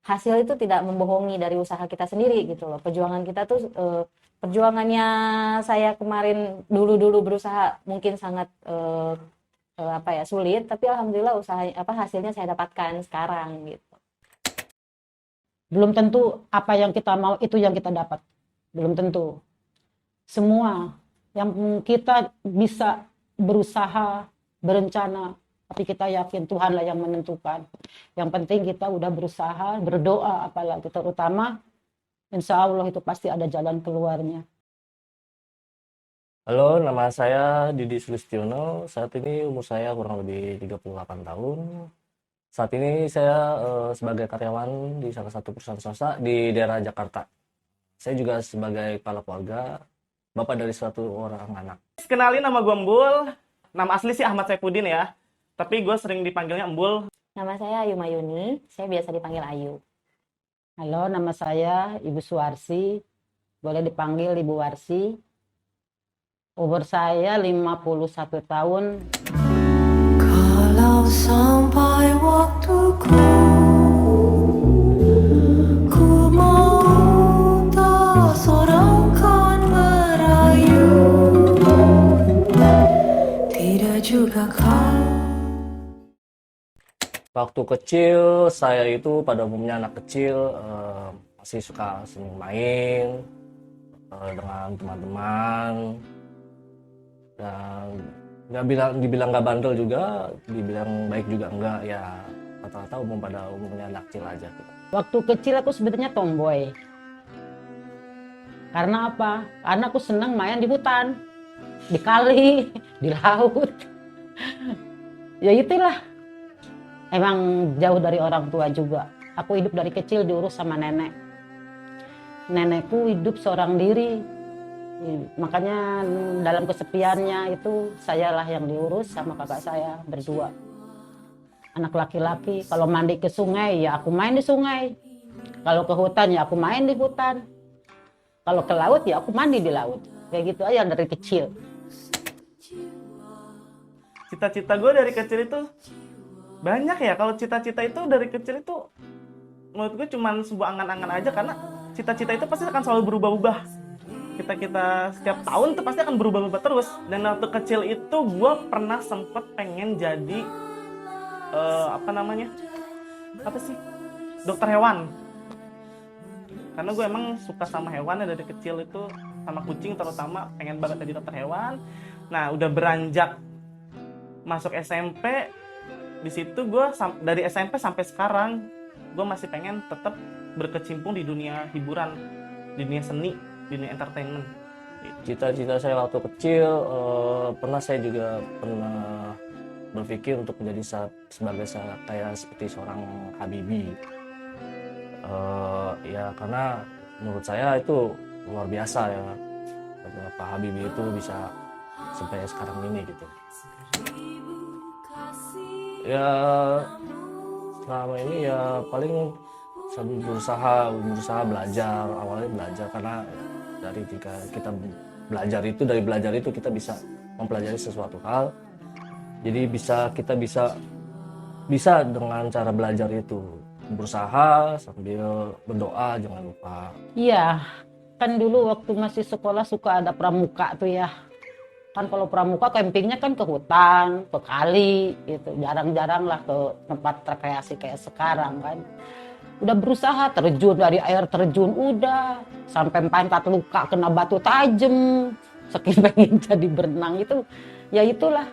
hasil itu tidak membohongi dari usaha kita sendiri gitu loh. Perjuangan kita tuh perjuangannya saya kemarin dulu berusaha mungkin sangat apa ya, sulit, tapi alhamdulillah usaha hasilnya saya dapatkan sekarang gitu. Belum tentu apa yang kita mau itu yang kita dapat. Belum tentu. Semua yang kita bisa berusaha, berencana, tapi kita yakin Tuhanlah yang menentukan. Yang penting kita udah berusaha, berdoa, apalagi terutama insya Allah itu pasti ada jalan keluarnya. Halo, nama saya Didi Sulistiono. Saat ini umur saya kurang lebih 38 tahun. Saat ini saya sebagai karyawan di salah satu perusahaan swasta di daerah Jakarta. Saya juga sebagai kepala keluarga, bapak dari suatu orang anak. Kenalin, nama gue Embul. Nama asli sih Ahmad Saifuddin ya. Tapi gue sering dipanggilnya Embul. Nama saya Ayu Mayuni, saya biasa dipanggil Ayu. Halo, nama saya Ibu Suwarsi, boleh dipanggil Ibu Warsi. Umur saya 51 tahun. Kalau sampai waktuku, ku mau tak seorang kan merayu, tidak juga kau. Waktu kecil, saya itu pada umumnya anak kecil masih suka senang main dengan teman-teman. Dan dibilang nggak bandel juga, dibilang baik juga enggak, ya rata-rata umum pada umumnya anak kecil aja gitu. Waktu kecil aku sebenarnya tomboy. Karena apa? Karena aku senang main di hutan, di kali, di laut. Ya itulah. Emang jauh dari orang tua juga. Aku hidup dari kecil diurus sama nenek. Nenekku hidup seorang diri. Makanya dalam kesepiannya itu sayalah yang diurus sama kakak saya berdua. Anak laki-laki, kalau mandi ke sungai ya aku main di sungai. Kalau ke hutan ya aku main di hutan. Kalau ke laut ya aku mandi di laut. Kayak gitu aja dari kecil. Cita-cita gue dari kecil itu banyak ya. Kalau cita-cita itu dari kecil itu menurut gue cuma sebuah angan-angan aja. Karena cita-cita itu pasti akan selalu berubah-ubah. Kita setiap tahun tuh pasti akan berubah-ubah terus. Dan waktu kecil itu gue pernah sempet pengen jadi dokter hewan. Karena gue emang suka sama hewan ya dari kecil itu, sama kucing terutama, pengen banget jadi dokter hewan. Nah, udah beranjak masuk SMP, di situ gue dari SMP sampai sekarang gue masih pengen tetap berkecimpung di dunia hiburan, di dunia seni, di dunia entertainment. Cita-cita saya waktu kecil, saya juga pernah berpikir untuk menjadi seperti seorang Habibie. Ya karena menurut saya itu luar biasa ya, Pak Habibie itu bisa sampai sekarang ini gitu. Ya selama ini ya paling sambil berusaha belajar, awalnya belajar karena jika kita dari belajar itu kita bisa mempelajari sesuatu hal. Jadi kita bisa dengan cara belajar itu berusaha sambil berdoa, jangan lupa. Iya, kan dulu waktu masih sekolah suka ada pramuka tuh ya. Kan kalau pramuka campingnya kan ke hutan, ke kali gitu. Jarang-jarang lah ke tempat rekreasi kayak sekarang kan. Udah berusaha terjun dari air terjun udah sampai pantat luka kena batu tajam. Saking pengen jadi berenang itu, ya itulah.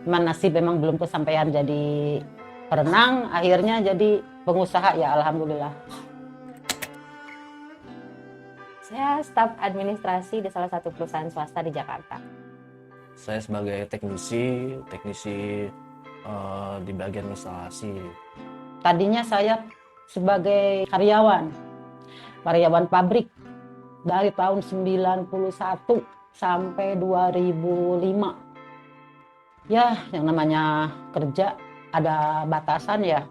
Mana sih memang belum kesampaian jadi perenang, akhirnya jadi pengusaha ya alhamdulillah. Saya staf administrasi di salah satu perusahaan swasta di Jakarta. Saya sebagai teknisi di bagian instalasi. Tadinya saya sebagai karyawan pabrik dari tahun 91 sampai 2005. Ya, yang namanya kerja ada batasan ya.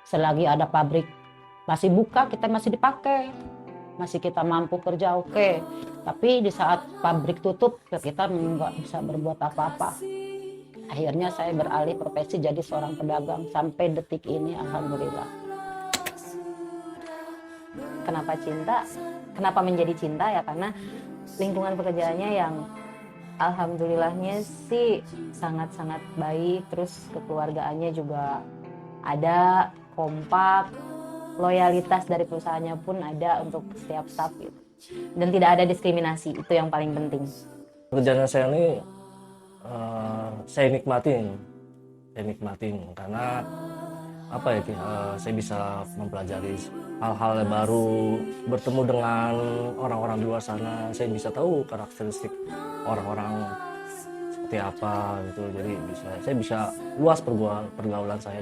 Selagi ada pabrik masih buka, kita masih dipakai. Masih kita mampu kerja, oke. Tapi di saat pabrik tutup, kita nggak bisa berbuat apa-apa. Akhirnya saya beralih profesi jadi seorang pedagang. Sampai detik ini, alhamdulillah. Kenapa cinta? Kenapa menjadi cinta ya? Karena lingkungan pekerjaannya yang alhamdulillahnya sih sangat-sangat baik, terus kekeluargaannya juga ada, kompak, loyalitas dari perusahaannya pun ada untuk setiap staff gitu. Dan tidak ada diskriminasi, itu yang paling penting. Pekerjaan saya ini saya nikmatin karena apa ya, saya bisa mempelajari hal-hal yang baru, bertemu dengan orang-orang di luar sana, saya bisa tahu karakteristik orang-orang seperti apa gitu. Jadi saya bisa luas pergaulan saya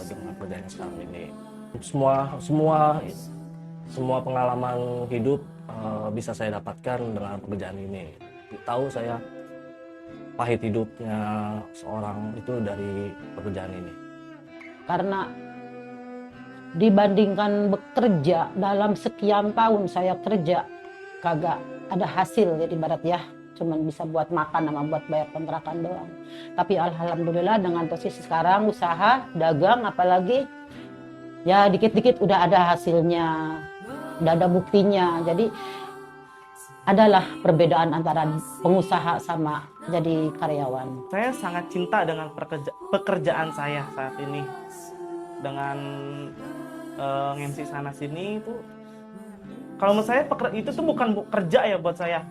dengan pekerjaan sekarang ini. Semua pengalaman hidup bisa saya dapatkan dengan pekerjaan ini. Tahu saya pahit hidupnya seorang itu dari pekerjaan ini. Karena dibandingkan bekerja dalam sekian tahun saya kerja kagak ada hasil, jadi ibarat ya cuman bisa buat makan sama buat bayar kontrakan doang. Tapi alhamdulillah dengan posisi sekarang usaha dagang apalagi ya dikit-dikit udah ada hasilnya, udah ada buktinya. Jadi adalah perbedaan antara pengusaha sama jadi karyawan. Saya sangat cinta dengan pekerjaan saya saat ini. Dengan nge-MC sana sini itu, kalau menurut saya itu tuh bukan kerja ya buat saya,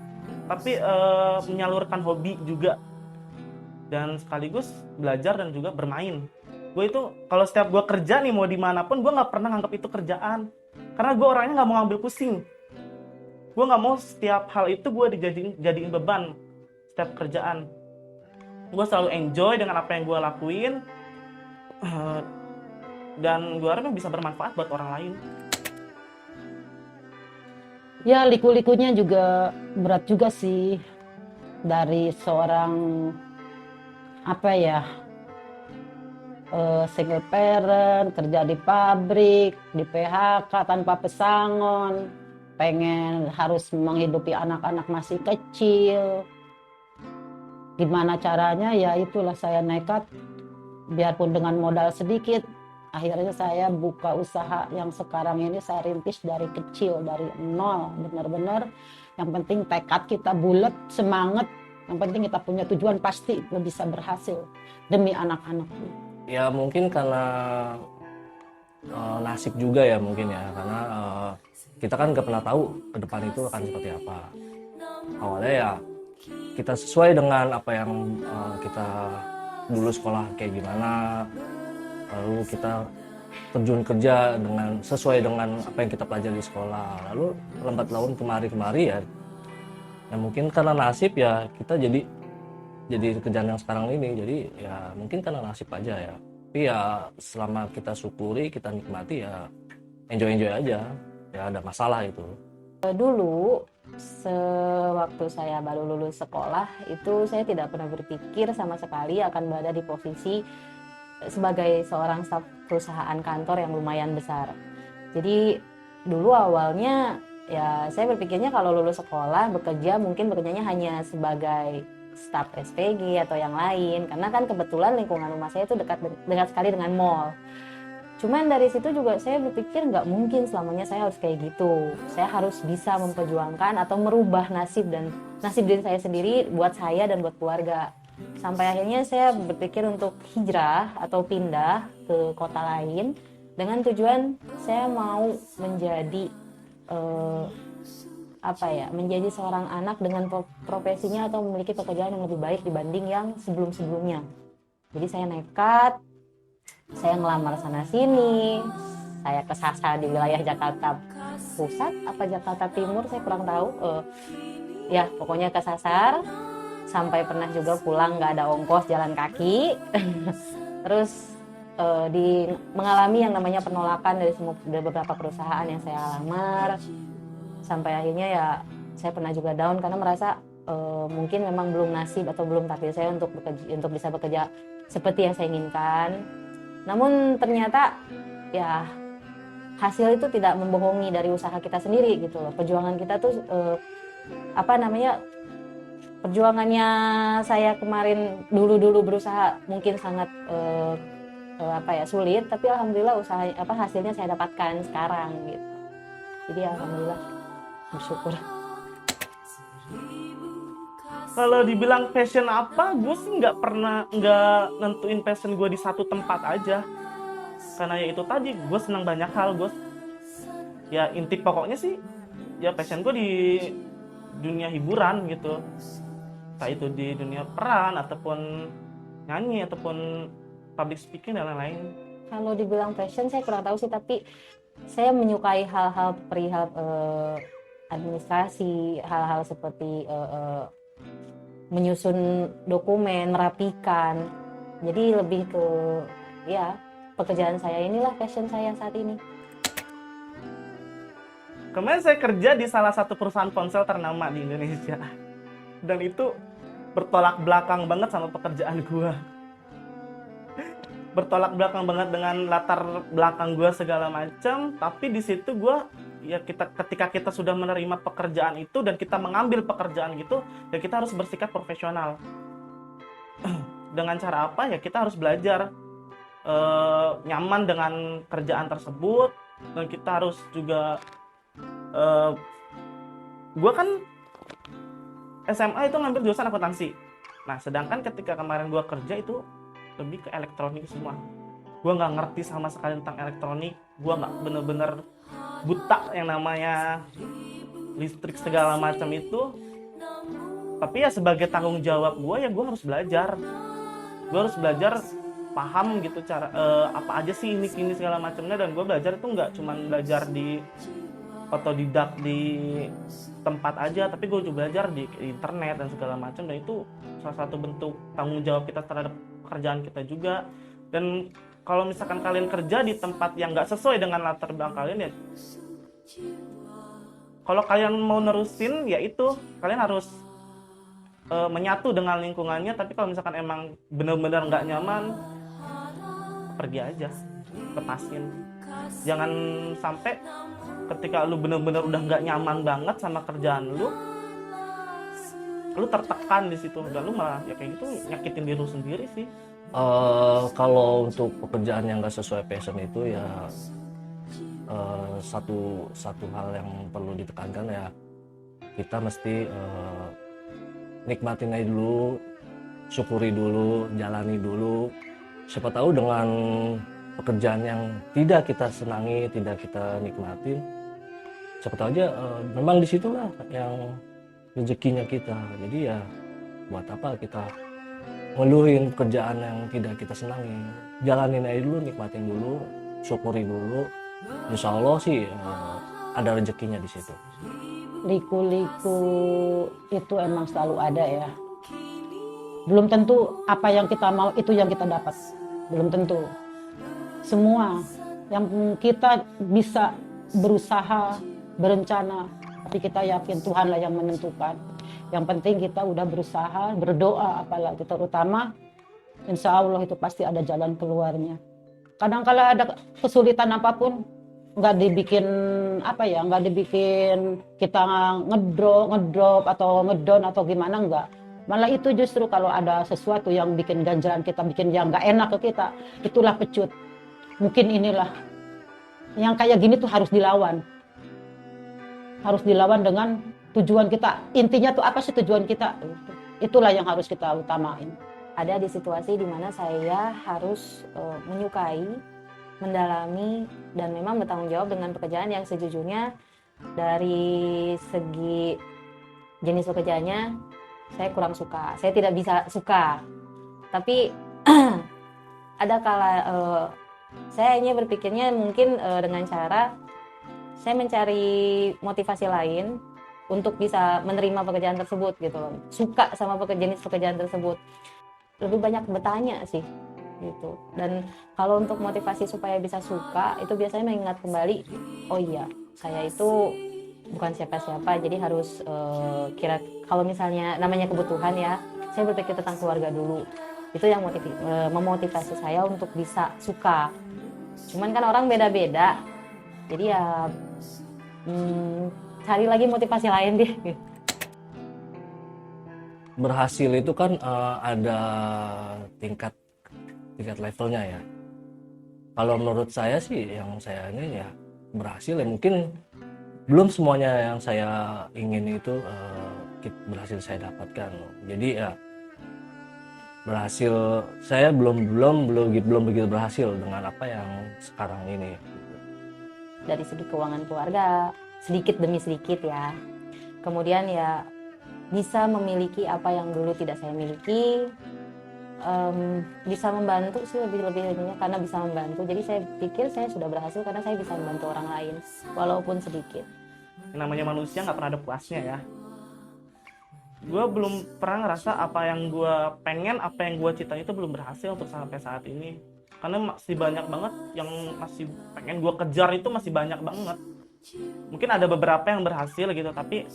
tapi menyalurkan hobi juga dan sekaligus belajar dan juga bermain. Gue itu kalau setiap gue kerja nih mau dimanapun, gue nggak pernah nganggap itu kerjaan, karena gue orangnya nggak mau ngambil pusing. Gue nggak mau setiap hal itu gue dijadiin beban setiap kerjaan. Gue selalu enjoy dengan apa yang gue lakuin, dan gue harapnya bisa bermanfaat buat orang lain. Ya liku-likunya juga berat juga sih, dari seorang apa ya, single parent, kerja di pabrik, di PHK tanpa pesangon, pengen harus menghidupi anak-anak masih kecil. Gimana caranya? Ya itulah saya nekat, biarpun dengan modal sedikit. Akhirnya saya buka usaha yang sekarang ini saya rintis dari kecil, dari nol, benar-benar. Yang penting tekad kita bulat, semangat. Yang penting kita punya tujuan, pasti bisa berhasil demi anak-anak. Ya mungkin karena nasib juga ya mungkin ya, karena kita kan nggak pernah tahu ke depan itu akan seperti apa. Awalnya ya kita sesuai dengan apa yang kita dulu sekolah kayak gimana, lalu kita terjun kerja sesuai dengan apa yang kita pelajari di sekolah, lalu lambat laun kemari ya mungkin karena nasib ya kita jadi kerjaan yang sekarang ini. Jadi ya mungkin karena nasib aja ya, tapi ya selama kita syukuri, kita nikmati ya enjoy aja, ya ada masalah itu. Dulu sewaktu saya baru lulus sekolah itu saya tidak pernah berpikir sama sekali akan berada di posisi sebagai seorang staf perusahaan kantor yang lumayan besar. Jadi dulu awalnya ya saya berpikirnya kalau lulus sekolah mungkin bekerjanya hanya sebagai staf SPG atau yang lain, karena kan kebetulan lingkungan rumah saya itu dekat sekali dengan mall. Cuman dari situ juga saya berpikir nggak mungkin selamanya saya harus kayak gitu. Saya harus bisa memperjuangkan atau merubah nasib diri saya sendiri buat saya dan buat keluarga. Sampai akhirnya saya berpikir untuk hijrah atau pindah ke kota lain dengan tujuan saya mau menjadi menjadi seorang anak dengan profesinya atau memiliki pekerjaan yang lebih baik dibanding yang sebelum-sebelumnya. Jadi saya nekat, saya ngelamar sana sini, saya kesasar di wilayah Jakarta Pusat apa Jakarta Timur saya kurang tahu, ya pokoknya kesasar. Sampai pernah juga pulang nggak ada ongkos jalan kaki. Terus mengalami yang namanya penolakan dari beberapa perusahaan yang saya lamar. Sampai akhirnya ya saya pernah juga down karena merasa mungkin memang belum nasib atau belum takdir saya untuk bisa bekerja seperti yang saya inginkan. Namun ternyata ya hasil itu tidak membohongi dari usaha kita sendiri gitu loh. Perjuangan kita tuh perjuangannya saya kemarin dulu berusaha mungkin sangat sulit, tapi alhamdulillah hasilnya saya dapatkan sekarang gitu. Jadi alhamdulillah bersyukur. Kalau dibilang passion apa, gue sih nggak nentuin passion gue di satu tempat aja. Karena ya itu tadi, gue senang banyak hal. Ya inti pokoknya sih, ya passion gue di dunia hiburan gitu. Entah itu di dunia peran, ataupun nyanyi, ataupun public speaking, dan lain-lain. Kalau dibilang passion saya kurang tahu sih, tapi saya menyukai hal-hal perihal administrasi, hal-hal seperti menyusun dokumen, merapikan. Jadi lebih ke ya pekerjaan saya inilah passion saya saat ini. Kemarin saya kerja di salah satu perusahaan ponsel ternama di Indonesia. Dan itu bertolak belakang banget sama pekerjaan gua. Bertolak belakang banget dengan latar belakang gua segala macam, tapi di situ gua ya ketika kita sudah menerima pekerjaan itu dan kita mengambil pekerjaan gitu, ya kita harus bersikap profesional. Dengan cara apa? Ya kita harus belajar nyaman dengan kerjaan tersebut, dan kita harus juga gue kan SMA itu ngambil jurusan akuntansi. Nah, sedangkan ketika kemarin gue kerja itu lebih ke elektronik semua. Gue nggak ngerti sama sekali tentang elektronik. Gue nggak bener-bener buta yang namanya listrik segala macam itu. Tapi ya sebagai tanggung jawab gue, ya gue harus belajar. Gue harus belajar paham gitu cara apa aja sih ini segala macamnya. Dan gue belajar itu nggak cuma belajar di otodidak di tempat aja, tapi gue juga belajar di internet dan segala macam. Dan itu salah satu bentuk tanggung jawab kita terhadap pekerjaan kita juga. Dan kalau misalkan kalian kerja di tempat yang nggak sesuai dengan latar belakang kalian, ya kalau kalian mau nerusin, ya itu kalian harus menyatu dengan lingkungannya. Tapi kalau misalkan emang benar-benar nggak nyaman, pergi aja, lepasin. Jangan sampai ketika lu benar-benar udah nggak nyaman banget sama kerjaan lu tertekan di situ, dan lu malah ya kayak gitu nyakitin diri lu sendiri sih. Kalau untuk pekerjaan yang nggak sesuai passion itu ya satu hal yang perlu ditekankan, ya kita mesti nikmatin aja dulu, syukuri dulu, jalani dulu. Siapa tahu dengan pekerjaan yang tidak kita senangi, tidak kita nikmatin, siapa tahu aja memang disitulah yang rezekinya kita. Jadi ya buat apa kita ngeluhin pekerjaan yang tidak kita senangi. Jalanin aja dulu, nikmatin dulu, syukuri dulu. Insya Allah sih ada rezekinya di situ. Liku-liku itu emang selalu ada ya. Belum tentu apa yang kita mau itu yang kita dapat. Belum tentu. Semua yang kita bisa berusaha, berencana, tapi kita yakin Tuhanlah yang menentukan. Yang penting kita udah berusaha, berdoa, apalagi terutama insya Allah itu pasti ada jalan keluarnya. Kadang kala ada kesulitan apapun, nggak dibikin nggak dibikin kita ngedrop atau ngedown atau gimana, nggak. Malah itu justru kalau ada sesuatu yang bikin ganjaran kita, bikin yang nggak enak ke kita, itulah pecut. Mungkin inilah yang kayak gini tuh harus dilawan. Harus dilawan dengan tujuan kita. Intinya tuh apa sih tujuan kita? Itulah yang harus kita utamain. Ada di situasi di mana saya harus menyukai, mendalami, dan memang bertanggung jawab dengan pekerjaan yang sejujurnya dari segi jenis pekerjaannya saya kurang suka. Saya tidak bisa suka. Tapi ada kala saya hanya berpikirnya mungkin dengan cara saya mencari motivasi lain untuk bisa menerima pekerjaan tersebut gitu loh. Suka sama jenis pekerjaan tersebut. Lebih banyak bertanya sih gitu. Dan kalau untuk motivasi supaya bisa suka itu biasanya mengingat kembali, oh iya saya itu bukan siapa-siapa, jadi harus kalau misalnya namanya kebutuhan ya, saya berpikir tentang keluarga dulu. Itu yang memotivasi saya untuk bisa suka. Cuman kan orang beda-beda, jadi ya cari lagi motivasi lain deh. Berhasil itu kan ada tingkat levelnya ya. Kalau menurut saya sih yang saya ini ya berhasil ya mungkin belum semuanya yang saya ingin itu berhasil saya dapatkan. Jadi ya berhasil, saya belum begitu berhasil dengan apa yang sekarang ini. Dari segi keuangan keluarga sedikit demi sedikit ya. Kemudian ya bisa memiliki apa yang dulu tidak saya miliki. Bisa membantu sih lebih-lebihnya karena bisa membantu. Jadi saya pikir saya sudah berhasil karena saya bisa membantu orang lain walaupun sedikit. Namanya manusia nggak pernah ada puasnya ya. Gue belum pernah ngerasa apa yang gue pengen, apa yang gue cita itu belum berhasil untuk sampai saat ini. Karena masih banyak banget yang masih pengen gue kejar, itu masih banyak banget. Mungkin ada beberapa yang berhasil gitu, tapi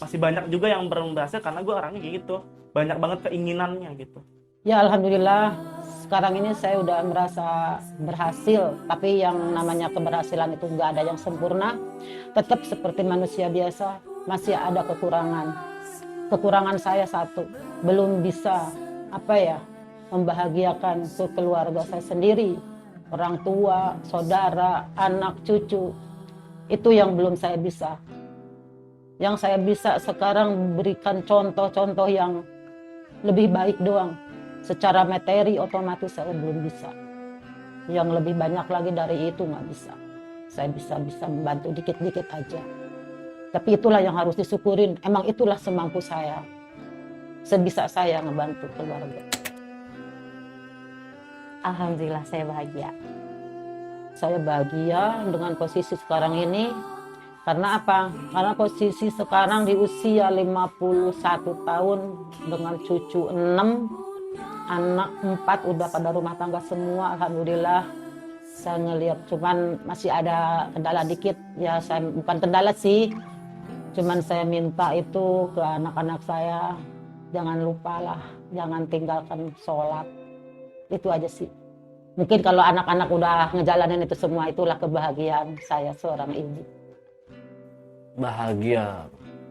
masih banyak juga yang belum berhasil karena gue orangnya kayak gitu. Banyak banget keinginannya gitu. Ya alhamdulillah sekarang ini saya udah merasa berhasil, tapi yang namanya keberhasilan itu nggak ada yang sempurna. Tetap seperti manusia biasa, masih ada kekurangan. Kekurangan saya satu, belum bisa membahagiakan keluarga saya sendiri, orang tua, saudara, anak, cucu. Itu yang belum saya bisa. Yang saya bisa sekarang berikan contoh-contoh yang lebih baik doang. Secara materi otomatis saya belum bisa. Yang lebih banyak lagi dari itu nggak bisa. Saya bisa membantu dikit-dikit aja. Tapi itulah yang harus disyukurin. Emang itulah semampu saya. Sebisa saya ngebantu keluarga. Alhamdulillah saya bahagia. Saya bahagia dengan posisi sekarang ini. Karena apa? Karena posisi sekarang di usia 51 tahun dengan cucu 6, anak 4 udah pada rumah tangga semua. Alhamdulillah. Saya ngelihat cuman masih ada kendala dikit. Ya saya bukan kendala sih. Cuman saya minta itu ke anak-anak saya, jangan lupalah, jangan tinggalkan sholat. Itu aja sih. Mungkin kalau anak-anak udah ngejalanin itu semua, itulah kebahagiaan saya seorang ibu. Bahagia,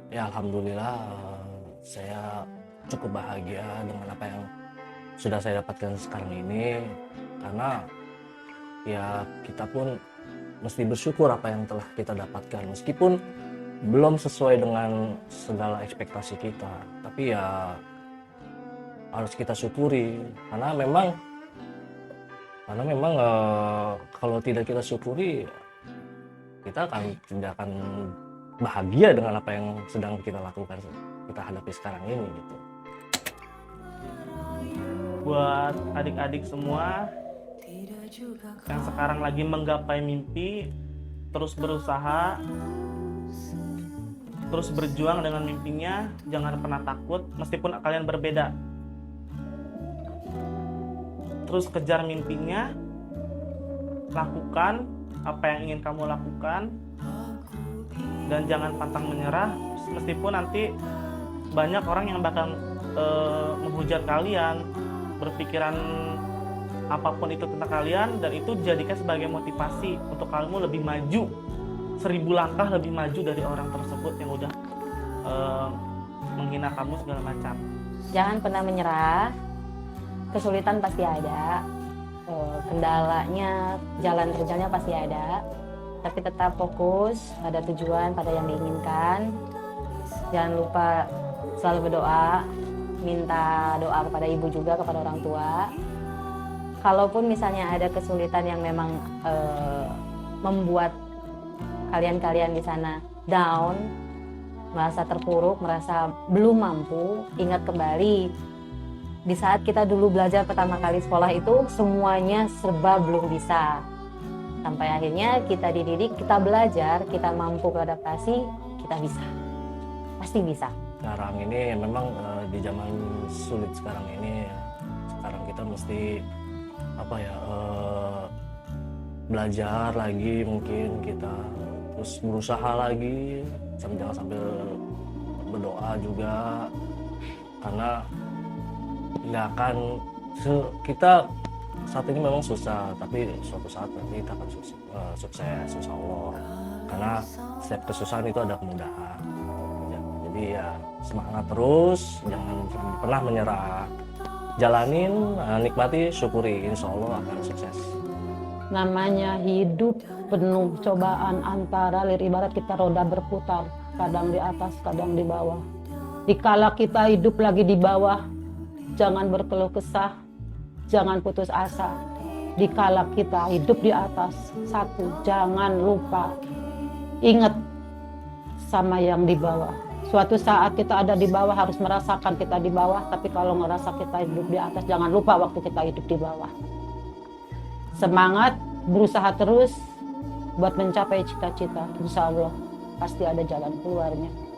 ya alhamdulillah saya cukup bahagia dengan apa yang sudah saya dapatkan sekarang ini. Karena ya kita pun mesti bersyukur apa yang telah kita dapatkan. Meskipun belum sesuai dengan segala ekspektasi kita, tapi ya harus kita syukuri karena memang kalau tidak kita syukuri kita tidak akan bahagia dengan apa yang sedang kita lakukan, kita hadapi sekarang ini gitu. Buat adik-adik semua yang sekarang lagi menggapai mimpi, terus berusaha, terus berjuang dengan mimpinya, jangan pernah takut meskipun kalian berbeda. Terus kejar mimpinya, lakukan apa yang ingin kamu lakukan, dan jangan pantang menyerah meskipun nanti banyak orang yang bakal menghujat kalian, berpikiran apapun itu tentang kalian, dan itu dijadikan sebagai motivasi untuk kamu lebih maju 1000 langkah lebih maju dari orang tersebut yang udah menghina kamu segala macam. Jangan pernah menyerah. Kesulitan pasti ada, kendalanya, jalan terjalnya pasti ada. Tapi tetap fokus pada tujuan, pada yang diinginkan. Jangan lupa selalu berdoa, minta doa kepada ibu juga, kepada orang tua. Kalaupun misalnya ada kesulitan yang memang membuat kalian di sana down, merasa terpuruk, merasa belum mampu, ingat kembali di saat kita dulu belajar pertama kali sekolah itu semuanya serba belum bisa. Sampai akhirnya kita dididik, kita belajar, kita mampu beradaptasi, kita bisa. Pasti bisa. Sekarang ini memang di zaman sulit sekarang ini, sekarang kita mesti belajar lagi, mungkin kita terus berusaha lagi, jangan sambil berdoa juga, karena nggak akan kita saat ini memang susah, tapi suatu saat nanti kita akan sukses, insya Allah. Karena setiap kesusahan itu ada kemudahan. Jadi ya semangat terus, jangan pernah menyerah. Jalanin, nikmati, syukuri, insya Allah akan sukses. Namanya hidup penuh cobaan antara ibarat kita roda berputar, kadang di atas, kadang di bawah. Dikala kita hidup lagi di bawah, jangan berkeluh kesah, jangan putus asa. Dikala kita hidup di atas, satu, jangan lupa ingat sama yang di bawah. Suatu saat kita ada di bawah harus merasakan kita di bawah, tapi kalau ngerasa kita hidup di atas, jangan lupa waktu kita hidup di bawah. Semangat, berusaha terus buat mencapai cita-cita. Insya Allah pasti ada jalan keluarnya.